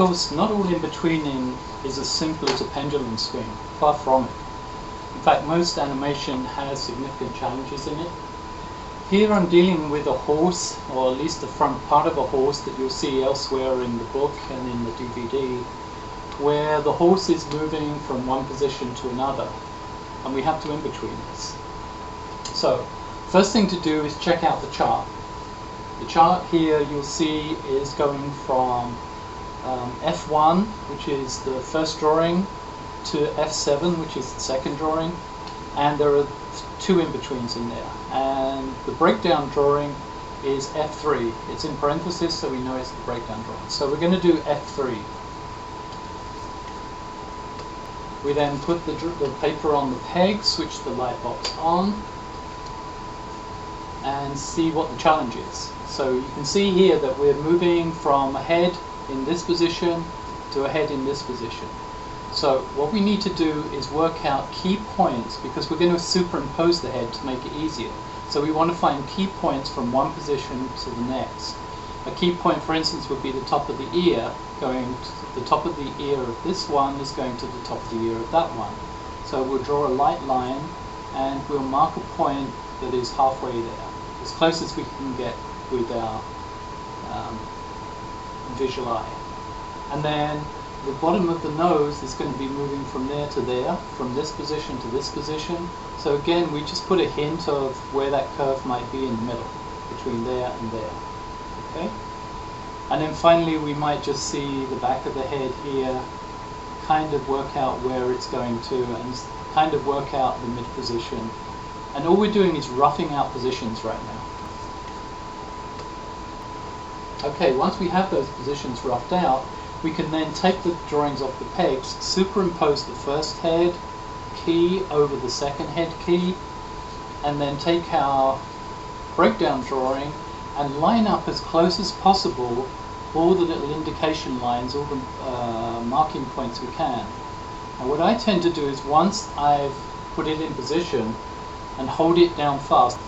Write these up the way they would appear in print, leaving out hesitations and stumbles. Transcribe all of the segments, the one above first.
course, not all in-betweening is as simple as a pendulum swing, far from it. In fact, most animation has significant challenges in it. Here I'm dealing with a horse, or at least the front part of a horse that you'll see elsewhere in the book and in the DVD, where the horse is moving from one position to another, and we have to in-between this. So, first thing to do is check out the chart. The chart here you'll see is going from F1, which is the first drawing, to F7, which is the second drawing, and there are two in-betweens in there. And the breakdown drawing is F3. It's in parentheses, so we know it's the breakdown drawing. So we're going to do F3. We then put the paper on the peg, switch the light box on, and see what the challenge is. So you can see here that we're moving from a head in this position to a head in this position. So what we need to do is work out key points, because we're going to superimpose the head to make it easier. So we want to find key points from one position to the next. A key point, for instance, would be the top of the ear. Going to the top of the ear of this one is going to the top of the ear of that one. So we'll draw a light line and we'll mark a point that is halfway there, as close as we can get with our visual eye. And then the bottom of the nose is going to be moving from there to there, from this position to this position. So again, we just put a hint of where that curve might be in the middle, between there and there. Okay? And then finally we might just see the back of the head here, kind of work out where it's going to, and kind of work out the mid position. And all we're doing is roughing out positions right now. Okay, once we have those positions roughed out, we can then take the drawings off the pegs, superimpose the first head key over the second head key, and then take our breakdown drawing and line up as close as possible all the little indication lines, all the marking points we can. And what I tend to do is, once I've put it in position, and hold it down fast.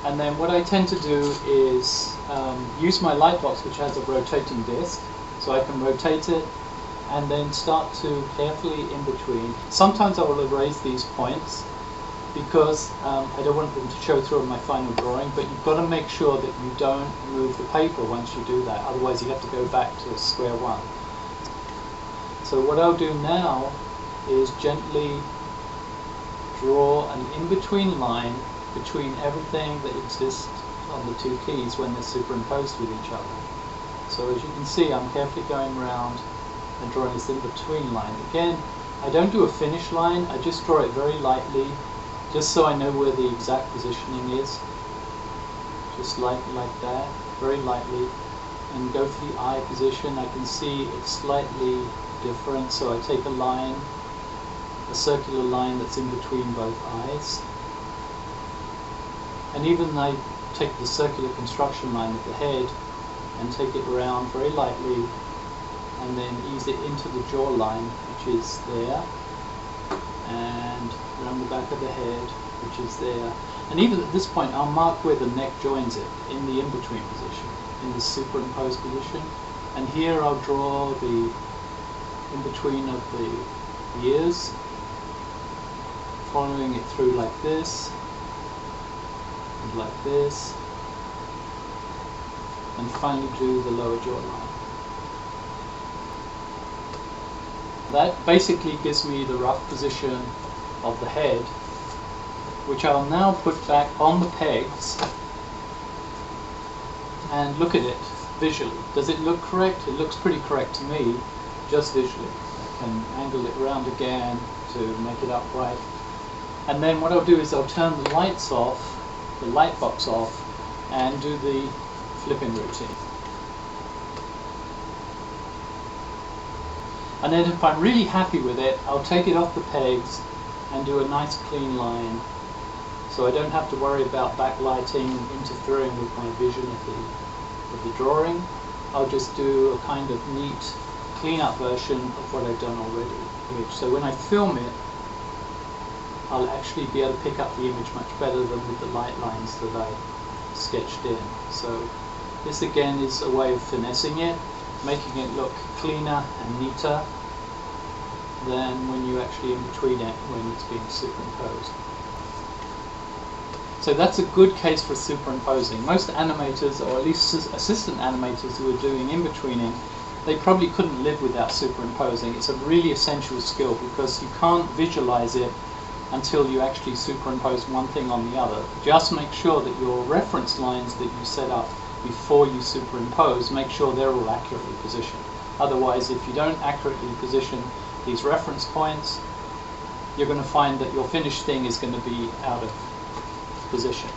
And then what I tend to do is use my light box, which has a rotating disc, so I can rotate it and then start to carefully in between. Sometimes I will erase these points because I don't want them to show through on my final drawing, but you've got to make sure that you don't move the paper once you do that, otherwise you have to go back to square one. So what I'll do now is gently draw an in-between line between everything that exists on the two keys when they're superimposed with each other. So as you can see, I'm carefully going around and drawing this in-between line. Again, I don't do a finish line, I just draw it very lightly, just so I know where the exact positioning is. Just like that, very lightly. And go for the eye position. I can see it's slightly different, so I take a line, a circular line that's in between both eyes. And even I take the circular construction line of the head and take it around very lightly, and then ease it into the jawline, which is there, and around the back of the head, which is there. And even at this point, I'll mark where the neck joins it, in the in-between position, in the superimposed position. And here I'll draw the in-between of the ears, following it through like this, and like this, and finally do the lower jawline. That basically gives me the rough position of the head, which I'll now put back on the pegs and look at it visually. Does it look correct? It looks pretty correct to me, just visually. I can angle it around again to make it upright. And then what I'll do is I'll turn the lights off, the light box off, and do the flipping routine. And then if I'm really happy with it, I'll take it off the pegs and do a nice clean line, so I don't have to worry about backlighting interfering with my vision of the drawing. I'll just do a kind of neat clean-up version of what I've done already. So when I film it, I'll actually be able to pick up the image much better than with the light lines that I sketched in. So This again is a way of finessing it, making it look cleaner and neater than when you actually in between it when it's being superimposed. So that's a good case for superimposing. Most animators, or at least assistant animators who are doing in-betweening, they probably couldn't live without superimposing. It's a really essential skill because you can't visualize it until you actually superimpose one thing on the other. Just make sure that your reference lines that you set up before you superimpose, make sure they're all accurately positioned. Otherwise, if you don't accurately position these reference points, you're going to find that your finished thing is going to be out of position.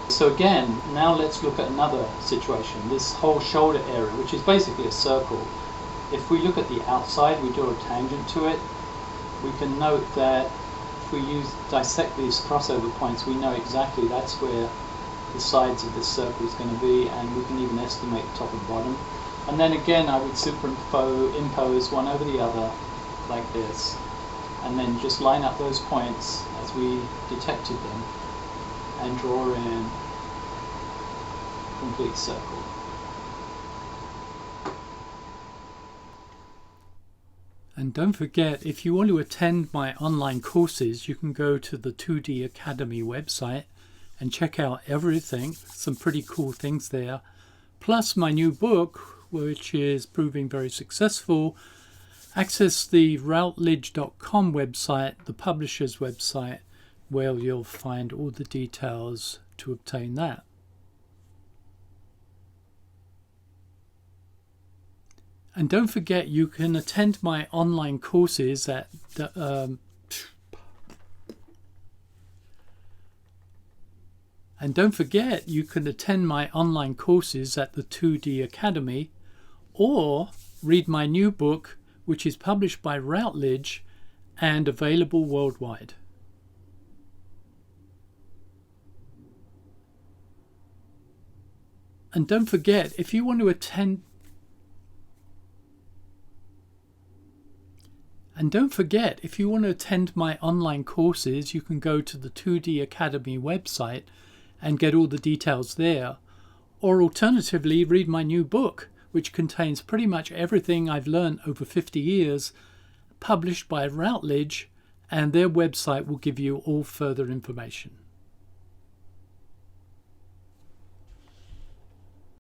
So again, now let's look at another situation, this whole shoulder area, which is basically a circle. If we look at the outside, we draw a tangent to it, we can note that if we dissect these crossover points, we know exactly that's where the sides of this circle is going to be, and we can even estimate top and bottom. And then again, I would superimpose one over the other like this, and then just line up those points as we detected them and draw in a complete circle. And don't forget, if you want to attend my online courses, you can go to the 2D Academy website and check out everything, some pretty cool things there, plus my new book, which is proving very successful. Access the routledge.com website, the publisher's website, where you'll find all the details to obtain that. And don't forget, you can attend my online courses at the, And don't forget, you can attend my online courses at the 2D Academy, or read my new book, which is published by Routledge and available worldwide. And don't forget, if you want to attend my online courses, you can go to the 2D Academy website and get all the details there. Or alternatively, read my new book, which contains pretty much everything I've learned over 50 years, published by Routledge, and their website will give you all further information.